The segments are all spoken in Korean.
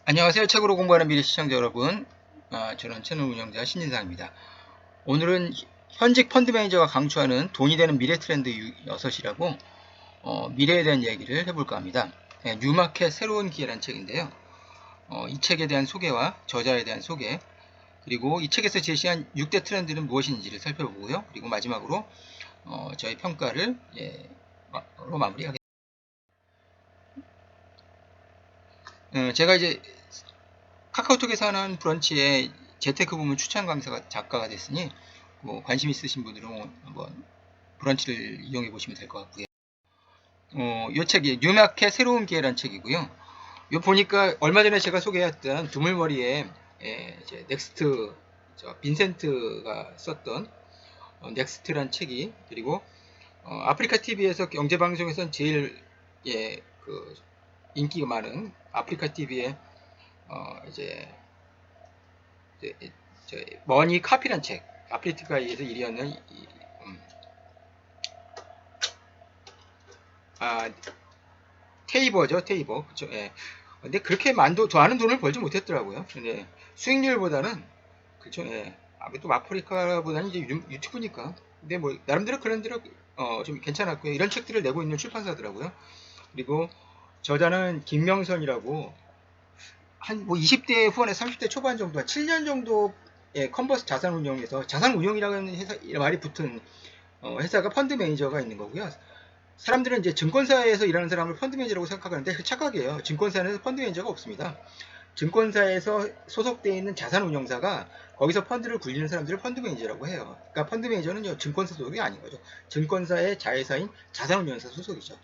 안녕하세요. 책으로 공부하는 미래 시청자 여러분. 저는 채널 운영자 신진상입니다. 오늘은 현직 펀드 매니저가 강추하는 돈이 되는 미래 트렌드 6이라고 미래에 대한 이야기를 해볼까 합니다. 뉴마켓 새로운 기회라는 책인데요. 이 책에 대한 소개와 저자에 대한 소개, 그리고 이 책에서 제시한 6대 트렌드는 무엇인지를 살펴보고요. 그리고 마지막으로 저의 평가를 마무리하겠습니다. 제가 이제 카카오톡에서 하는 브런치에 재테크 부문 추천 강사가 작가가 됐으니 관심 있으신 분들은 한번 브런치를 이용해 보시면 될 것 같고요. 이 책이 뉴마켓 새로운 기회란 책이고요. 요 보니까 얼마 전에 제가 소개했던 두물머리에 이제 넥스트 빈센트가 썼던 넥스트란 책이, 그리고 아프리카 TV에서 경제 방송에선 제일 그 인기가 많은 아프리카 TV의 이제 머니 카피란 책, 아프리카에서 1위였는 테이버죠, 테이버. 그쵸, 예. 근데 그렇게 많은 돈을 벌지 못했더라고요. 근데 수익률보다는, 그쵸, 예. 또 아프리카보다는 이제 유튜브니까. 근데 뭐 나름대로 그런 대로 좀 괜찮았고요. 이런 책들을 내고 있는 출판사더라고요. 그리고 저자는 김명선이라고, 한 뭐 20대 후반에 30대 초반 정도, 7년 정도의 컨버스 자산운용에서, 자산운용이라는 말이 붙은 회사가 펀드 매니저가 있는 거고요. 사람들은 이제 증권사에서 일하는 사람을 펀드 매니저라고 생각하는데 그 착각이에요. 증권사에서 펀드 매니저가 없습니다. 증권사에서 소속되어 있는 자산운용사가 거기서 펀드를 굴리는 사람들을 펀드 매니저라고 해요. 그러니까 펀드 매니저는 증권사 소속이 아닌 거죠. 증권사의 자회사인 자산운용사 소속이죠.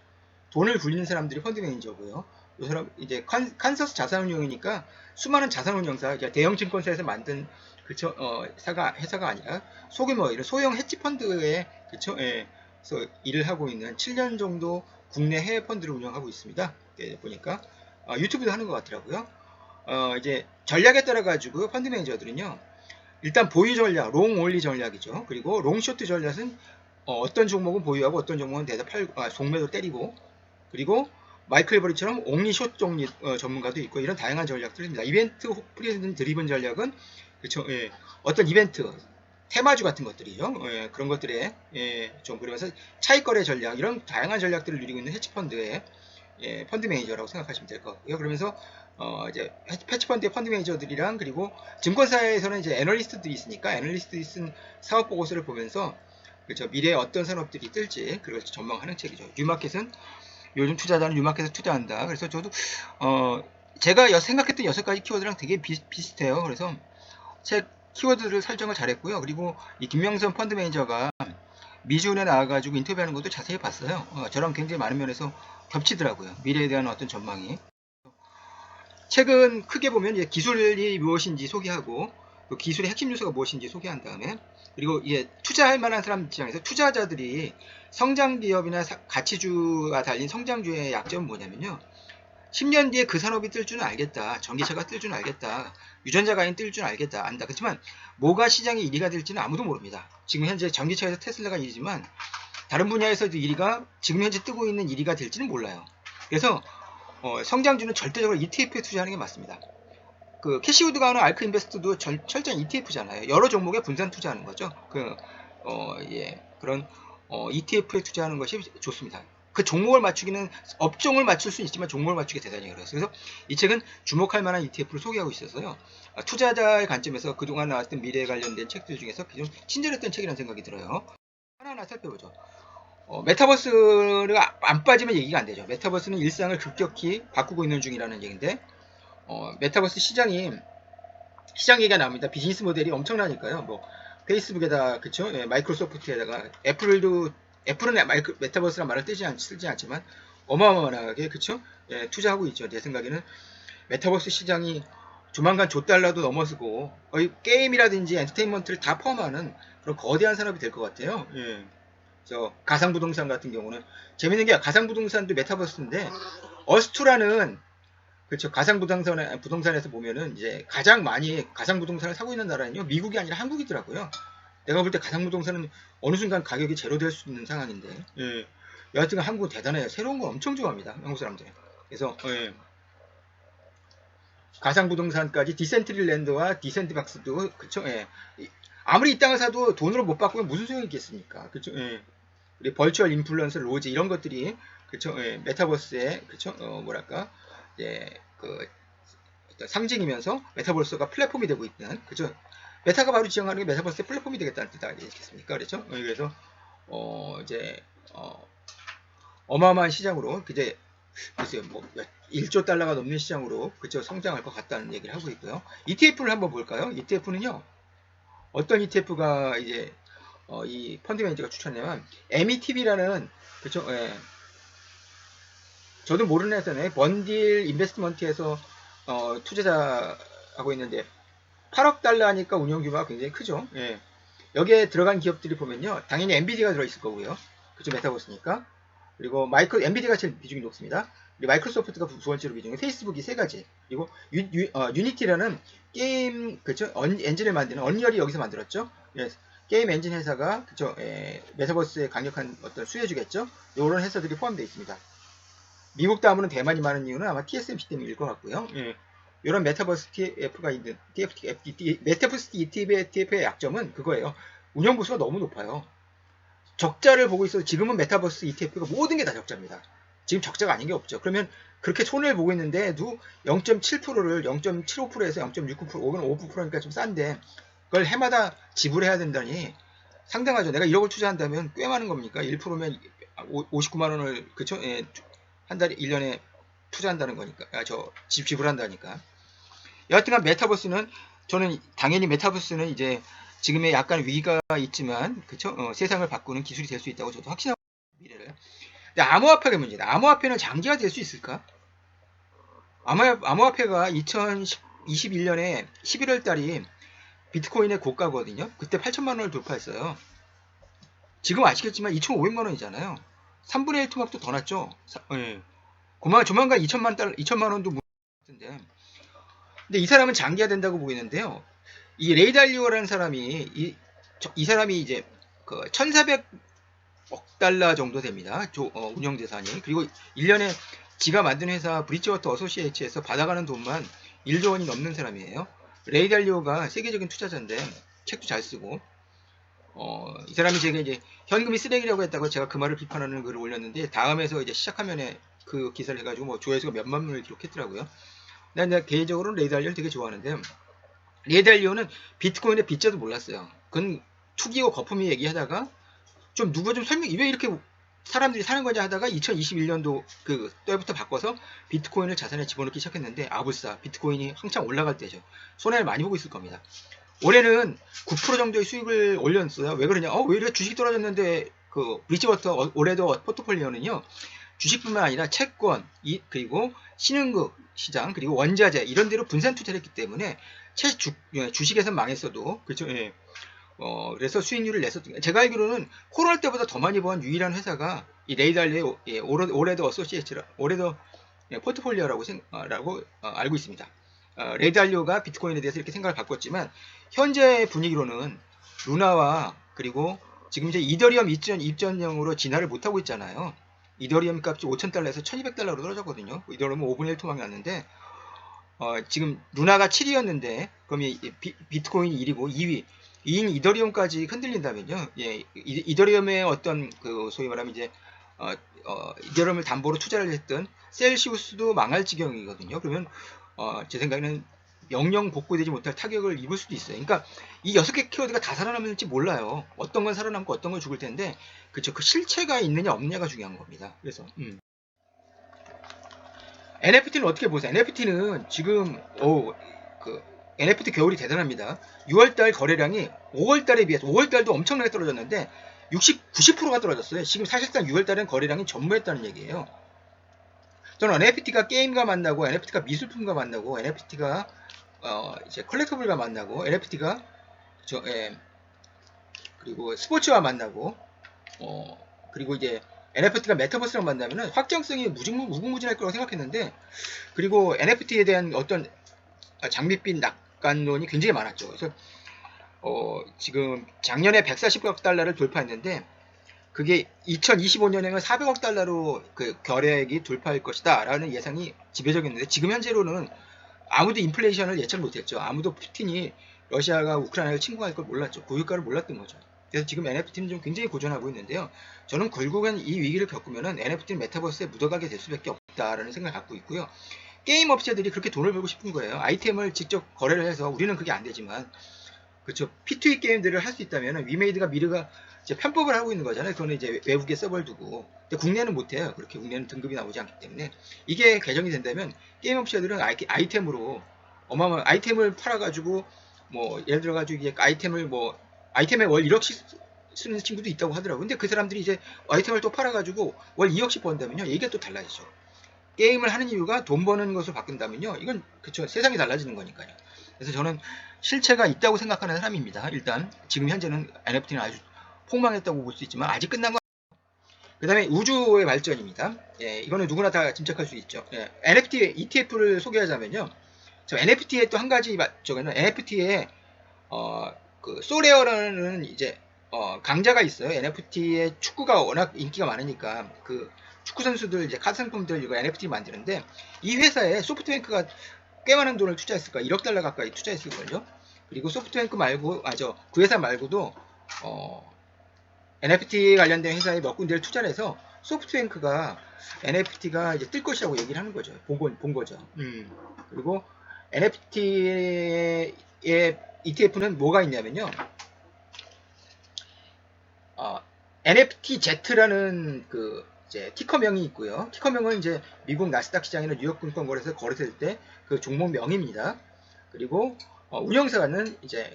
돈을 굴리는 사람들이 펀드 매니저고요. 이 사람 이제 칸서스 자산운용이니까 수많은 자산운용사, 대형 증권사에서 만든 그쵸 회사가 아니라 소규모 이런 소형 헤지 펀드에 그쵸 그래서 일을 하고 있는 7년 정도 국내 해외 펀드를 운영하고 있습니다. 보니까 유튜브도 하는 것 같더라고요. 이제 전략에 따라 가지고 펀드 매니저들은요, 일단 보유 전략, 롱 올리 전략이죠. 그리고 롱 쇼트 전략은 어떤 종목은 보유하고 어떤 종목은 대서 종매도 때리고, 그리고 마이클 버리처럼 옹리 숏 전문가도 있고, 이런 다양한 전략들입니다. 이벤트 프리즌 드리븐 전략은 그렇죠. 예. 어떤 이벤트 테마주 같은 것들이죠. 예, 그런 것들에 좀 그러면서 차익거래 전략, 이런 다양한 전략들을 누리고 있는 헤지펀드의 펀드 매니저라고 생각하시면 될 것 같고요. 그러면서 이제 헤지펀드의 펀드 매니저들이랑, 그리고 증권사에서는 이제 애널리스트들이 있으니까 애널리스트들이 쓴 사업 보고서를 보면서 그렇죠, 미래에 어떤 산업들이 뜰지 그걸 전망하는 책이죠. 뉴마켓은 요즘 투자자는 뉴마켓에 투자한다. 그래서 저도 제가 생각했던 6가지 키워드랑 되게 비슷해요. 그래서 책 키워드를 설정을 잘했고요. 그리고 이 김명선 펀드 매니저가 미주에 나와가지고 인터뷰하는 것도 자세히 봤어요. 저랑 굉장히 많은 면에서 겹치더라고요. 미래에 대한 어떤 전망이. 책은 크게 보면 이제 기술이 무엇인지 소개하고, 또 기술의 핵심 요소가 무엇인지 소개한 다음에, 그리고 이제 투자할 만한 사람 입장에서 투자자들이 성장 기업이나 가치주가 달린 성장주의 약점은 뭐냐면요, 10년 뒤에 그 산업이 뜰 줄은 알겠다. 전기차가 뜰 줄은 알겠다. 유전자 가인 뜰 줄은 알겠다. 안다. 그렇지만 뭐가 시장의 1위가 될지는 아무도 모릅니다. 지금 현재 전기차에서 테슬라가 1위지만 다른 분야에서도 1위가, 지금 현재 뜨고 있는 1위가 될지는 몰라요. 그래서 성장주는 절대적으로 ETF에 투자하는 게 맞습니다. 그 캐시우드가 하는 알크 인베스트도 철저한 ETF잖아요. 여러 종목에 분산 투자하는 거죠. 그런 ETF에 투자하는 것이 좋습니다. 그 종목을 맞추기는, 업종을 맞출 수 있지만 종목을 맞추기 대단히 어려워요. 그래서 이 책은 주목할 만한 ETF를 소개하고 있어서요, 투자자의 관점에서 그동안 나왔던 미래에 관련된 책들 중에서 좀 친절했던 책이라는 생각이 들어요. 하나하나 살펴보죠. 메타버스가 안 빠지면 얘기가 안 되죠. 메타버스는 일상을 급격히 바꾸고 있는 중이라는 얘기인데, 메타버스 시장 얘기가 나옵니다. 비즈니스 모델이 엄청나니까요. 뭐 페이스북에다, 그쵸? 예, 마이크로소프트에다가 애플은 메타버스란 말을 쓰지 않지만 어마어마하게, 그쵸? 예, 투자하고 있죠. 제 생각에는 메타버스 시장이 조만간 $1달러도 넘어서고 거의 게임이라든지 엔터테인먼트를 다 포함하는 그런 거대한 산업이 될 것 같아요. 예. 그래서 가상부동산 같은 경우는 재밌는 게, 가상부동산도 메타버스인데 어스투라는, 그렇죠, 부동산에서 보면은 이제 가장 많이 가상부동산을 사고 있는 나라는요, 미국이 아니라 한국이더라고요. 내가 볼 때 가상부동산은 어느 순간 가격이 제로 될 수 있는 상황인데, 예. 여하튼 한국은 대단해요. 새로운 거 엄청 좋아합니다, 한국 사람들이. 그래서 가상부동산까지 디센트릴랜드와 디센트박스도 그쵸? 예. 아무리 이 땅을 사도 돈으로 못 바꾸면 무슨 소용이 있겠습니까? 그쵸? 예. 우리 벌추얼 인플루언서 로즈 이런 것들이 그쵸? 예. 메타버스의 그쵸? 뭐랄까? 예. 그 어떤 상징이면서 메타버스가 플랫폼이 되고 있는 그죠? 메타가 바로 지향하는 게 메타버스의 플랫폼이 되겠다는 뜻 아니겠습니까? 그렇죠? 그래서 이제 어마어마한 시장으로 이제 글쎄요 뭐 1조 달러가 넘는 시장으로 그죠 성장할 것 같다는 얘기를 하고 있고요. ETF를 한번 볼까요? ETF는요 어떤 ETF가 이제 이 펀드 매니저가 추천하냐면 METB라는 그죠? 예. 저도 모르는 회사네. 번딜 인베스트먼트에서 투자자하고 있는데 8억 달러니까 운용 규모가 굉장히 크죠. 예. 여기에 들어간 기업들이 보면요. 당연히 엔비디아가 들어있을 거고요. 그죠 메타버스니까. 그리고 엔비디아가 제일 비중이 높습니다. 그리고 마이크로소프트가 두 번째로 비중이 페이스북이 세 가지. 그리고 유니티라는 게임 그죠 엔진을 만드는 언리얼이 여기서 만들었죠. 예. 게임 엔진 회사가 그죠 메타버스에 강력한 어떤 수혜주겠죠. 이런 회사들이 포함되어 있습니다. 미국 다음으로는 대만이 많은 이유는 아마 TSMC 때문일 것 같고요. 예. 이런 메타버스 TF가 있는 메타버스 ETF의 약점은 그거예요. 운영 보수가 너무 높아요. 적자를 보고 있어도 지금은 메타버스 ETF가 모든 게 다 적자입니다. 지금 적자가 아닌 게 없죠. 그러면 그렇게 손해를 보고 있는데도 0.7%를 0.75%에서 0.69% 혹은 5%니까 좀 싼데 그걸 해마다 지불해야 된다니 상당하죠. 내가 1억을 투자한다면 꽤 많은 겁니까? 1%면 59만 원을 그쵸? 예, 한 달에 1년에 투자한다는 거니까 지불한다니까. 여하튼간 메타버스는 저는 당연히 메타버스는 이제 지금의 약간 위기가 있지만 그쵸? 세상을 바꾸는 기술이 될 수 있다고 저도 확신하고 미래를. 근데 암호화폐가 문제다. 암호화폐는 장기화 될 수 있을까? 암호화폐가 2021년에 11월 달이 비트코인의 고가거든요. 그때 8천만 원을 돌파했어요. 지금 아시겠지만 2,500만 원이잖아요. 3분의 1 토막도 더 났죠. 예. 조만간 2천만 원도 같은데. 근데 이 사람은 장기화 된다고 보이는데요. 이 레이 달리오라는 사람이 이 사람이 이제 그 1,400억 달러 정도 됩니다. 운영 재산이. 그리고 1년에 지가 만든 회사 브리지워터 어소시에이츠에서 받아가는 돈만 1조 원이 넘는 사람이에요. 레이 달리오가 세계적인 투자자인데 책도 잘 쓰고 이 사람이 제가 이제 현금이 쓰레기라고 했다고 제가 그 말을 비판하는 글을 올렸는데 다음에서 이제 시작화면에 그 기사를 해가지고 뭐 조회수가 몇만 명을 기록했더라고요. 난 개인적으로는 레이 달리오를 되게 좋아하는데 레이 달리오는 비트코인의 빗자도 몰랐어요. 그건 투기고 거품이 얘기하다가 좀 누가 좀 설명이 왜 이렇게 사람들이 사는 거냐 하다가 2021년도 그 때부터 바꿔서 비트코인을 자산에 집어넣기 시작했는데 아불싸 비트코인이 한창 올라갈 때죠. 손해를 많이 보고 있을 겁니다. 올해는 9% 정도의 수익을 올렸어요. 왜 그러냐? 왜 이렇게 주식이 떨어졌는데 그 브리지워터 올해도 포트폴리오는요. 주식뿐만 아니라 채권, 그리고 신흥국 시장, 그리고 원자재 이런 데로 분산 투자를 했기 때문에 주식에서 망했어도 그렇죠. 예. 그래서 수익률을 냈었던 제가 알기로는 코로나 때보다 더 많이 번 유일한 회사가 이 레이달리의 올해도 어소시에이츠라 올해도 포트폴리오라고 알고 있습니다. 레이달리오가 비트코인에 대해서 이렇게 생각을 바꿨지만 현재 분위기로는 루나와 그리고 지금 이제 이더리움 입전형으로 진화를 못하고 있잖아요. 이더리움 값이 5,000달러에서 1,200달러로 떨어졌거든요. 이더리움은 5분의 1 토막이 났는데 지금 루나가 7위였는데 그럼 비트코인이 1위고 2인 이더리움까지 흔들린다면요. 예, 이더리움의 어떤 그 소위 말하면 이제 이더리움을 담보로 투자를 했던 셀시우스도 망할 지경이거든요. 그러면 제 생각에는 영영 복구되지 못할 타격을 입을 수도 있어요. 그러니까 이 6개 키워드가 다 살아남을지 몰라요. 어떤 건 살아남고 어떤 건 죽을 텐데 그쵸? 그 실체가 있느냐 없느냐가 중요한 겁니다. 그래서 NFT는 어떻게 보세요? NFT는 지금 그 NFT 겨울이 대단합니다. 6월달 거래량이 5월달에 비해서 5월달도 엄청나게 떨어졌는데 90%가 떨어졌어요. 지금 사실상 6월달은 거래량이 전무했다는 얘기예요. 저는 NFT가 게임과 만나고 NFT가 미술품과 만나고 NFT가 이제 컬렉터블과 만나고 NFT가 그리고 스포츠와 만나고 그리고 이제 NFT가 메타버스랑 만나면은 확장성이 무궁무진할 거라고 생각했는데 그리고 NFT에 대한 어떤 장밋빛 낙관론이 굉장히 많았죠. 그래서 지금 작년에 140억 달러를 돌파했는데 그게 2025년에는 400억 달러로 그 거래액이 돌파할 것이다 라는 예상이 지배적이었는데 지금 현재로는 아무도 인플레이션을 예측 못했죠. 아무도 푸틴이 러시아가 우크라이나를 침공할 걸 몰랐죠. 그 효과를 몰랐던 거죠. 그래서 지금 NFT는 좀 굉장히 고전하고 있는데요. 저는 결국엔 이 위기를 겪으면은 NFT는 메타버스에 묻어가게 될 수밖에 없다라는 생각을 갖고 있고요. 게임 업체들이 그렇게 돈을 벌고 싶은 거예요. 아이템을 직접 거래를 해서 우리는 그게 안 되지만, 그렇죠. P2E 게임들을 할 수 있다면 위메이드가 미르가 이제 편법을 하고 있는 거잖아요. 그거는 이제 외국에 서버를 두고. 근데 국내는 못해요. 그렇게 국내는 등급이 나오지 않기 때문에 이게 개정이 된다면 게임 업체들은 아이템으로 어마어마한 아이템을 팔아가지고 뭐 예를 들어가지고 이게 아이템에 월 1억씩 쓰는 친구도 있다고 하더라고요. 근데 그 사람들이 이제 아이템을 또 팔아가지고 월 2억씩 번다면요. 이게 또 달라지죠. 게임을 하는 이유가 돈 버는 것으로 바꾼다면요. 이건 그쵸. 세상이 달라지는 거니까요. 그래서 저는 실체가 있다고 생각하는 사람입니다. 일단 지금 현재는 NFT는 아주 폭망했다고 볼 수 있지만 아직 끝난 건. 그 다음에 우주의 발전입니다. 예, 이거는 누구나 다 짐작할 수 있죠. 예, NFT ETF를 소개하자면요. 저 NFT에 또 한 가지 저거는 NFT에 그 소레어라는 이제 강자가 있어요. NFT에 축구가 워낙 인기가 많으니까 그 축구 선수들 이제 카드 상품들 이거 NFT 만드는데 이 회사에 소프트뱅크가 꽤 많은 돈을 투자했을 거야. 1억 달러 가까이 투자했을걸요. 그리고 소프트뱅크 말고 그 회사 말고도 NFT 관련된 회사에 몇 군데를 투자를 해서 소프트뱅크가 NFT가 이제 뜰 것이라고 얘기를 하는 거죠. 본 거죠. 그리고 NFT의 ETF는 뭐가 있냐면요. NFTZ라는 그 이제 티커명이 있고요. 티커명은 이제 미국 나스닥 시장이나 뉴욕 증권거래소에서 거래될 때 그 종목명입니다. 그리고 운영사는 이제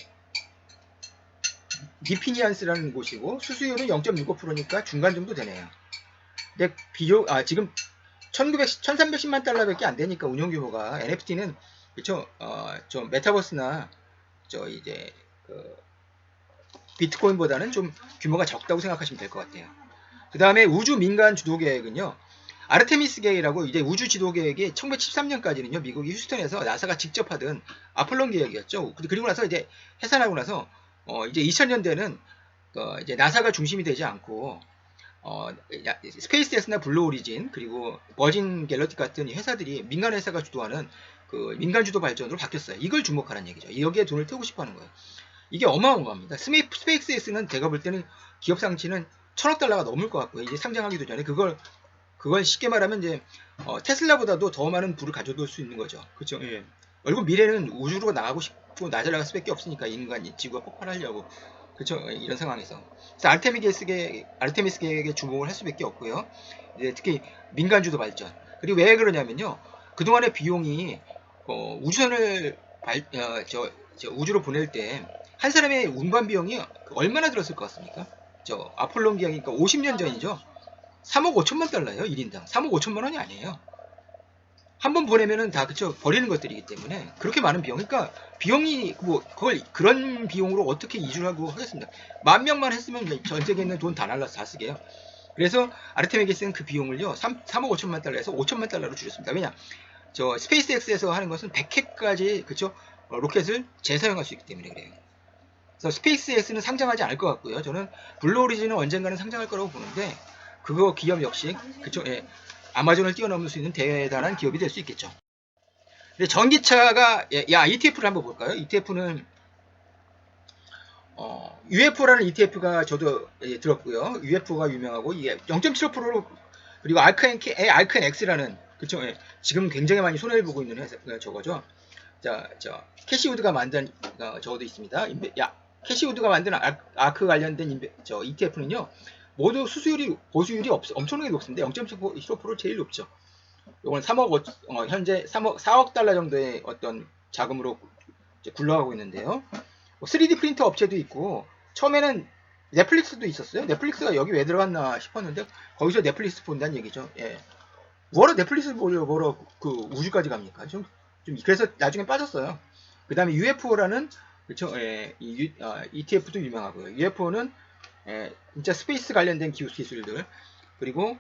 니피니안스라는 곳이고 수수료는 0.65%니까 중간 정도 되네요. 근데 지금 1310만 달러밖에 안 되니까 운영 규모가 NFT는 그쵸 좀 메타버스나 이제 그 비트코인보다는 좀 규모가 적다고 생각하시면 될 것 같아요. 그 다음에 우주 민간 주도 계획은요. 아르테미스 계획이라고 이제 우주 지도 계획이 1913년까지는요. 미국이 휴스턴에서 나사가 직접 하던 아폴론 계획이었죠. 그리고 나서 이제 해산하고 나서 이제 2000년대는 이제 나사가 중심이 되지 않고 스페이스X나 블루 오리진 그리고 버진 갤럭틱 같은 회사들이 민간 회사가 주도하는 그 민간 주도 발전으로 바뀌었어요. 이걸 주목하라는 얘기죠. 여기에 돈을 태우고 싶어 하는 거예요. 이게 어마어마합니다. 스페이스X는 제가 볼 때는 기업 상치는 1000억 달러가 넘을 것 같고요. 이제 상장하기도 전에 그걸 쉽게 말하면 이제 테슬라보다도 더 많은 부를 가져올 수 있는 거죠. 그렇죠? 예. 결국 미래는 우주로 나가고 싶고 낮에 나갈 수밖에 없으니까 인간이 지구가 폭발하려고. 그렇죠? 이런 상황에서. 그래서 아르테미스 계획에 주목을 할 수밖에 없고요. 이제 특히 민간 주도 발전. 그리고 왜 그러냐면요. 그동안의 비용이 우주선을 우주로 보낼 때 한 사람의 운반 비용이 얼마나 들었을 것 같습니까? 아폴론 기행이니까 50년 전이죠. 3억 5천만 달러예요. 1인당. 3억 5천만 원이 아니에요. 한 번 보내면은 다 그쵸 버리는 것들이기 때문에 그렇게 많은 비용. 그러니까 비용이 그걸 그런 비용으로 어떻게 이주를 하고 하겠습니다. 10,000명만 했으면 전 세계에 있는 돈 다 날라서 다 쓰게요. 그래서 아르테미스는 그 비용을요 3억 5천만 달러에서 5천만 달러로 줄였습니다. 왜냐? 스페이스X에서 하는 것은 100회까지 그쵸 로켓을 재사용할 수 있기 때문에 그래요. 그래서 스페이스X는 상장하지 않을 것 같고요. 저는 블루 오리진은 언젠가는 상장할 거라고 보는데 그거 기업 역시 그쵸 예, 아마존을 뛰어넘을 수 있는 대단한 기업이 될 수 있겠죠. 근데 전기차가 ETF를 한번 볼까요? ETF는 UFO라는 ETF가 저도 들었고요. UFO가 유명하고 이게 0.75%로 그리고 알크앤X라는 그쵸 예, 지금 굉장히 많이 손해를 보고 있는 회사 저거죠. 캐시우드가 만든 저것도 있습니다. 캐시우드가 만든 아크 관련된 ETF는요. 모두 보수율이 엄청나게 높습니다. 0.15% 제일 높죠. 이건 현재 4억 달러 정도의 어떤 자금으로 굴러가고 있는데요. 3D 프린터 업체도 있고 처음에는 넷플릭스도 있었어요. 넷플릭스가 여기 왜 들어갔나 싶었는데 거기서 넷플릭스 본다는 얘기죠. 예. 뭐하러 넷플릭스 보러 그 우주까지 갑니까? 그래서 나중에 빠졌어요. 그 다음에 UFO라는 그쵸? ETF도 유명하고요. UFO는 진짜 스페이스 관련된 기술들 그리고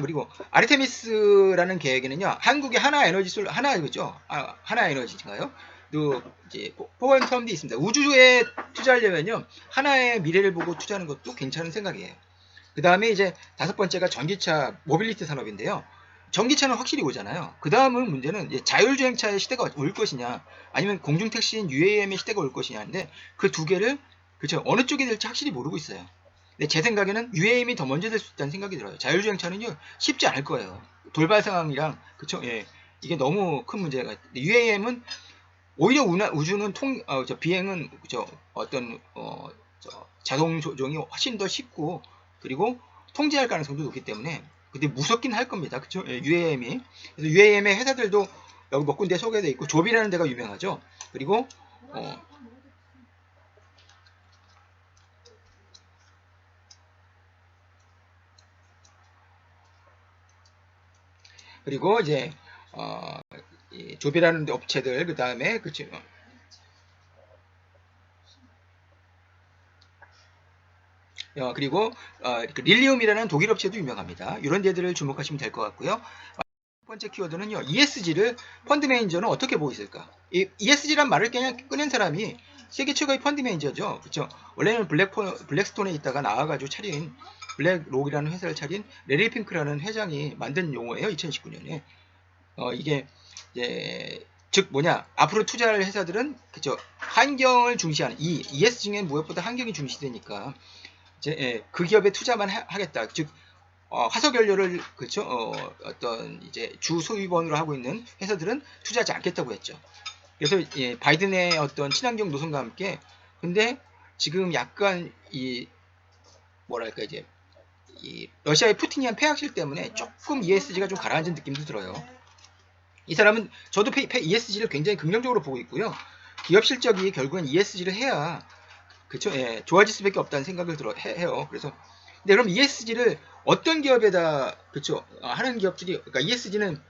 그리고 아르테미스라는 계획에는요 한국의 하나그죠 하나에너지인가요? 또 이제 포괄 텀도 있습니다. 우주에 투자하려면요 하나의 미래를 보고 투자하는 것도 괜찮은 생각이에요. 그 다음에 이제 5번째가 전기차 모빌리티 산업인데요. 전기차는 확실히 오잖아요. 그 다음은 문제는 자율주행차의 시대가 올 것이냐, 아니면 공중택시인 UAM의 시대가 올 것이냐인데, 그 두 개를, 그쵸, 어느 쪽이 될지 확실히 모르고 있어요. 근데 제 생각에는 UAM이 더 먼저 될 수 있다는 생각이 들어요. 자율주행차는요, 쉽지 않을 거예요. 돌발 상황이랑, 그쵸, 예. 이게 너무 큰 문제가, UAM은 오히려 우주는 비행은, 그쵸, 자동 조종이 훨씬 더 쉽고, 그리고 통제할 가능성도 높기 때문에, 근데 무섭긴 할 겁니다. 그쵸? UAM이. 그래서 UAM의 회사들도 여기 몇 군데 소개되어 있고, 조비라는 데가 유명하죠. 그리고, 그리고 이제, 조비라는 업체들, 그 다음에, 그쵸. 그리고, 그 릴리움이라는 독일 업체도 유명합니다. 이런 데들을 주목하시면 될 것 같고요. 첫 번째 키워드는요, ESG를 펀드 매니저는 어떻게 보고 있을까? 이 ESG란 말을 그냥 꺼낸 사람이 세계 최고의 펀드 매니저죠. 그렇죠? 원래는 블랙스톤에 있다가 나와가지고 차린 블랙록이라는 회사를 차린 레리 핑크라는 회장이 만든 용어예요. 2019년에. 이게 이제 즉 뭐냐? 앞으로 투자할 회사들은 그죠? 환경을 중시하는 ESG는 무엇보다 환경이 중시되니까 이제 그 기업에 투자만 하겠다. 즉 화석 연료를 그렇죠? 어떤 이제 주 소유원으로 하고 있는 회사들은 투자하지 않겠다고 했죠. 그래서 바이든의 어떤 친환경 노선과 함께 근데 지금 약간 이 뭐랄까 이제 이 러시아의 푸틴이한 폐악실 때문에 조금 ESG가 좀 가라앉은 느낌도 들어요. 이 사람은 저도 ESG를 굉장히 긍정적으로 보고 있고요. 기업 실적이 결국은 ESG를 해야 그쵸? 예, 좋아질 수밖에 없다는 생각을 해요. 그래서 근데 그럼 ESG를 어떤 기업에다 그쵸? 하는 기업들이 그러니까 ESG는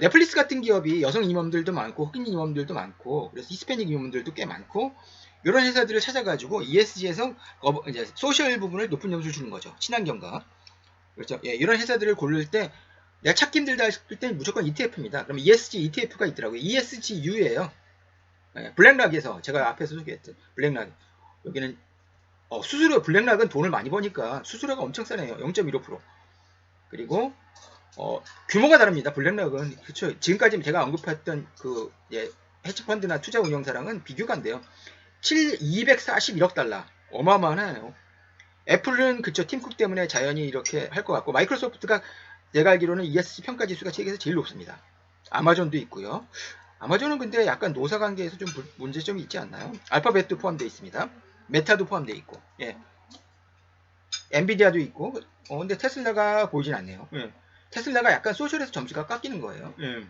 넷플릭스 같은 기업이 여성 임원들도 많고 흑인 임원들도 많고 그래서 히스패닉 임원들도 꽤 많고 이런 회사들을 찾아가지고 ESG에서 이제 소셜 부분을 높은 점수를 주는 거죠. 친환경과 그렇죠. 예, 이런 회사들을 고를 때 내가 찾기 힘들다 싶을 때 무조건 ETF입니다. 그럼 ESG ETF가 있더라고요. ESGU예요. 예, 블랙락에서 제가 앞에서 소개했던 블랙락 여기는 수수료 블랙락은 돈을 많이 버니까 수수료가 엄청 싸네요. 0.15%. 그리고 규모가 다릅니다. 블랙락은 그렇죠. 지금까지 제가 언급했던 그 헤지펀드나 투자 운용사랑은 비교가 안 돼요. 241억 달러 어마어마하네요. 애플은 그쵸 팀쿡 때문에 자연히 이렇게 할 것 같고 마이크로소프트가 내가 알기로는 ESG 평가 지수가 세계에서 제일 높습니다. 아마존도 있고요. 아마존은 근데 약간 노사관계에서 좀 문제점이 있지 않나요? 알파벳도 포함되어 있습니다. 메타도 포함되어 있고, 예. 엔비디아도 있고, 근데 테슬라가 보이진 않네요. 예. 테슬라가 약간 소셜에서 점수가 깎이는 거예요. 예.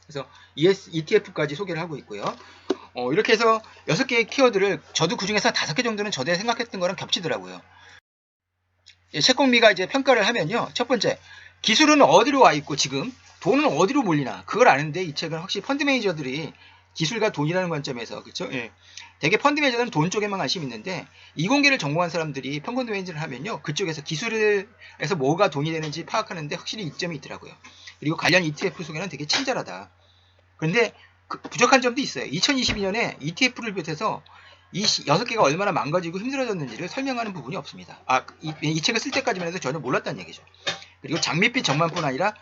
그래서 ETF까지 소개를 하고 있고요. 이렇게 해서 6개의 키워드를 저도 그 중에서 5개 정도는 저도 생각했던 거랑 겹치더라고요. 채권미가 이제 평가를 하면요. 첫 번째, 기술은 어디로 와 있고 지금 돈은 어디로 몰리나 그걸 아는데 이 책은 확실히 펀드 매니저들이 기술과 돈이라는 관점에서 그렇죠? 예. 대개 펀드 매니저는 돈 쪽에만 관심이 있는데 이공계를 전공한 사람들이 펀드 매니저를 하면요. 그쪽에서 기술에서 뭐가 돈이 되는지 파악하는데 확실히 이점이 있더라고요. 그리고 관련 ETF 소개는 되게 친절하다. 그런데 부족한 점도 있어요. 2022년에 ETF를 비롯해서 이 6개가 얼마나 망가지고 힘들어졌는지를 설명하는 부분이 없습니다. 이 책을 쓸 때까지만 해도 전혀 몰랐다는 얘기죠. 그리고 장밋빛 전망뿐 아니라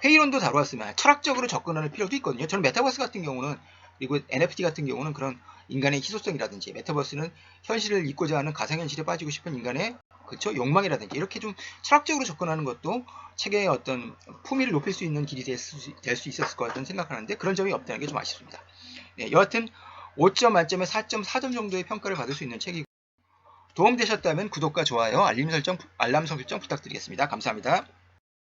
회의론도 다루었으면 철학적으로 접근하는 필요도 있거든요. 저는 메타버스 같은 경우는 그리고 NFT 같은 경우는 그런 인간의 희소성이라든지 메타버스는 현실을 잊고자 하는 가상현실에 빠지고 싶은 인간의 그쵸 욕망이라든지 이렇게 좀 철학적으로 접근하는 것도 책의 어떤 품위를 높일 수 있는 길이 될 수 있었을 것 같다는 생각하는데 그런 점이 없다는 게 좀 아쉽습니다. 네, 여하튼 5점 만점에 4.4점 정도의 평가를 받을 수 있는 책이고 도움되셨다면 구독과 좋아요, 알람 설정 부탁드리겠습니다. 감사합니다.